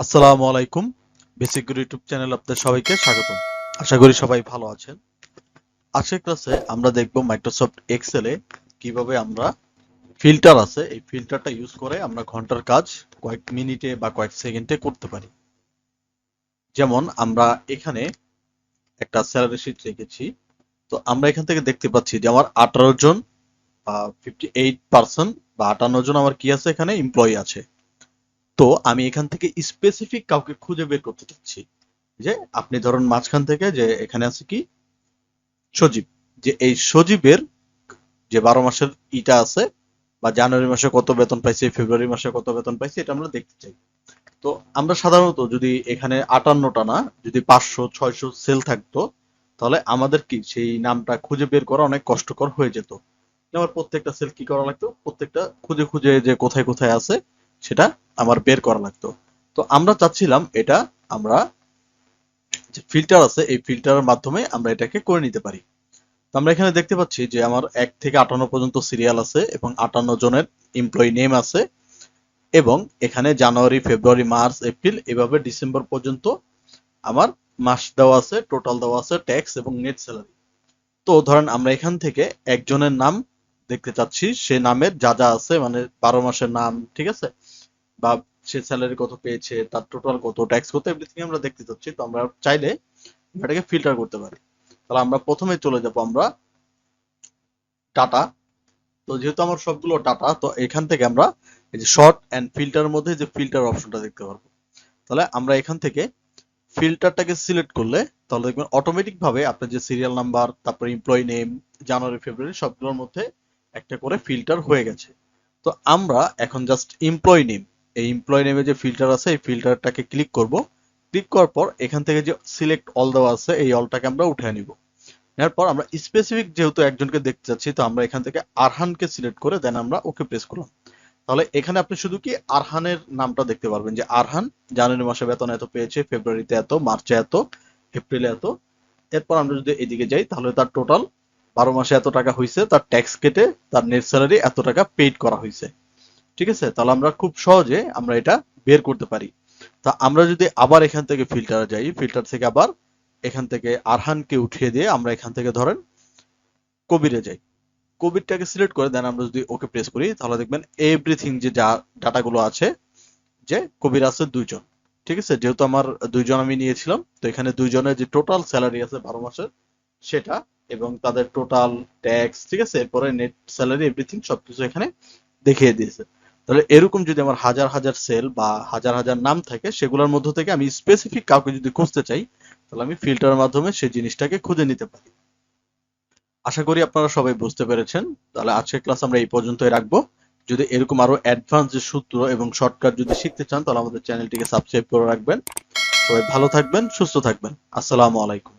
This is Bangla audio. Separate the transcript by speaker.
Speaker 1: আসসালামু আলাইকুম। বেসিক গুরু ইউটিউব চ্যানেল আপনাদের সবাইকে স্বাগতম। আশা করি সবাই ভালো আছেন। আজকের ক্লাসে আমরা দেখব মাইক্রোসফট এক্সেলে কিভাবে আমরা ফিল্টার আছে এই ফিল্টারটা ইউজ করে আমরা ঘন্টার কাজ কয়েক মিনিটে বা কয়েক সেকেন্ডে করতে পারি। যেমন আমরা এখানে একটা স্যালারি শিট রেখেছি। তো আমরা এখান থেকে দেখতে পাচ্ছি যে আমার 18 জন 58% বা 58 জন আমার কি আছে এখানে এমপ্লয়ি আছে। তো আমি এখান থেকে স্পেসিফিক কাউকে খুঁজে বের করতে চাচ্ছি। যে আপনি ধরুন মাঝখান থেকে যে এখানে আছে কি সজীব, যে এই সজীবের যে 12 মাসের ইটা আছে বা জানুয়ারি মাসে কত বেতন পাইছে, ফেব্রুয়ারি মাসে কত বেতন পাইছে, এটা আমরা দেখতে চাই। তো আমরা সাধারণত যদি এখানে 58টা না, যদি 500 600 সেল থাকতো, তাহলে আমাদের কি সেই নামটা খুঁজে বের করা অনেক কষ্টকর হয়ে যেত। আমার প্রত্যেকটা সেল কি করা লাগতো, প্রত্যেকটা খুঁজে খুঁজে যে কোথায় কোথায় আছে সেটা আমার বের করা লাগতো। তো আমরা চাচ্ছিলাম এটা আমরা যে ফিল্টার আছে এই ফিল্টারের মাধ্যমে আমরা এটাকে করে নিতে পারি। তো আমরা এখানে দেখতে পাচ্ছি যে আমার 1 থেকে 58 পর্যন্ত সিরিয়াল আছে এবং 58 জনের এমপ্লয়ি নেম আছে এবং এখানে জানুয়ারি, ফেব্রুয়ারি, মার্চ, এপ্রিল এভাবে ডিসেম্বর পর্যন্ত আমার মাস দেওয়া আছে, টোটাল দেওয়া আছে, ট্যাক্স এবং নেট স্যালারি। তো ধরেন আমরা এখান থেকে একজনের নাম দেখতে চাচ্ছি, সে নামের যা যা আছে মানে 12 মাসের নাম, ঠিক আছে, বা সে স্যালারি কত পেয়েছে, তার টোটাল কত, ট্যাক্স কত, এভরিথিং আমরা দেখতে চাচ্ছি। তো আমরা চাইলে এটাকে ফিল্টার করতে পারি। তাহলে আমরা প্রথমে চলে যাব আমরা ডাটা। তো যেহেতু আমার সবগুলো ডাটা, তো এখান থেকে আমরা এই যে শর্ট এন্ড ফিল্টারের মধ্যে যে ফিল্টার অপশনটা দেখতে পারবো। তাহলে আমরা এখান থেকে ফিল্টারটাকে সিলেক্ট করলে তাহলে দেখবেন অটোমেটিক ভাবে আপনার যে সিরিয়াল নাম্বার, তারপর এমপ্লয়ি নেম, জানুয়ারি, ফেব্রুয়ারি সবগুলোর মধ্যে একটা করে ফিল্টার হয়ে গেছে। তো আমরা এখন জাস্ট এমপ্লয়ি নেম, এই এমপ্লয়ি নেমে যে ফিল্টার আছে এই ফিল্টারটাকে ক্লিক করব। ক্লিক করার পর এখান থেকে যে সিলেক্ট অল দেওয়া আছে এই অলটাকে আমরা উঠিয়ে নিব। এরপর আমরা স্পেসিফিক যেহেতু একজনকে দেখতে চাচ্ছি, তো আমরা এখান থেকে আরহানকে সিলেক্ট করে দেন আমরা ওকে প্রেস করলাম। তাহলে এখানে আপনি শুধু কি আরহানের নামটা দেখতে পারবেন যে আরহান জানুয়ারি মাসে বেতন এত পেয়েছে, ফেব্রুয়ারিতে এত, মার্চে এত, এপ্রিলে এত। এরপর আমরা যদি এদিকে যাই তাহলে তার টোটাল 12 মাসে এত টাকা হয়েছে, তার ট্যাক্স কেটে তার নেট স্যালারি এত টাকা পেইড করা হয়েছে। ঠিক আছে, তাহলে আমরা খুব সহজে আমরা এটা বের করতে পারি। তা আমরা যদি আবার এখান থেকে ফিল্টারে যাই, ফিল্টার থেকে আবার এখান থেকে আরহানকে উঠিয়ে দিয়ে আমরা এখান থেকে ধরেন কবিরে যাই, কবিরটাকে সিলেক্ট করে দেন আমরা যদি ওকে প্রেস করি তাহলে দেখবেন এভরিথিং যে যা ডাটাগুলো আছে, যে কবির আছে 2 জন। ঠিক আছে, যেহেতু আমার 2 জন আমি নিয়েছিলাম, তো এখানে 2 জনের যে টোটাল স্যালারি আছে 12 মাসের সেটা এবং তাদের টোটাল ট্যাক্স, ঠিক আছে, এরপরে নেট স্যালারি এভরিথিং সবকিছু এখানে দেখিয়ে দিয়েছে। তাহলে এরকম যদি আমার হাজার হাজার সেল বা হাজার হাজার নাম থাকে, সেগুলোর মধ্য থেকে আমি স্পেসিফিক কাউকে যদি খুঁজতে চাই, তাহলে আমি ফিল্টারের মাধ্যমে সেই জিনিসটাকে খুঁজে নিতে পারি। আশা করি আপনারা সবাই বুঝতে পেরেছেন। তাহলে আজকের ক্লাস আমরা এই পর্যন্তই রাখবো। যদি এরকম আরো অ্যাডভান্স যে সূত্র এবং শর্টকাট যদি শিখতে চান, তাহলে আমাদের চ্যানেলটিকে সাবস্ক্রাইব করে রাখবেন। সবাই ভালো থাকবেন, সুস্থ থাকবেন। আসসালামু আলাইকুম।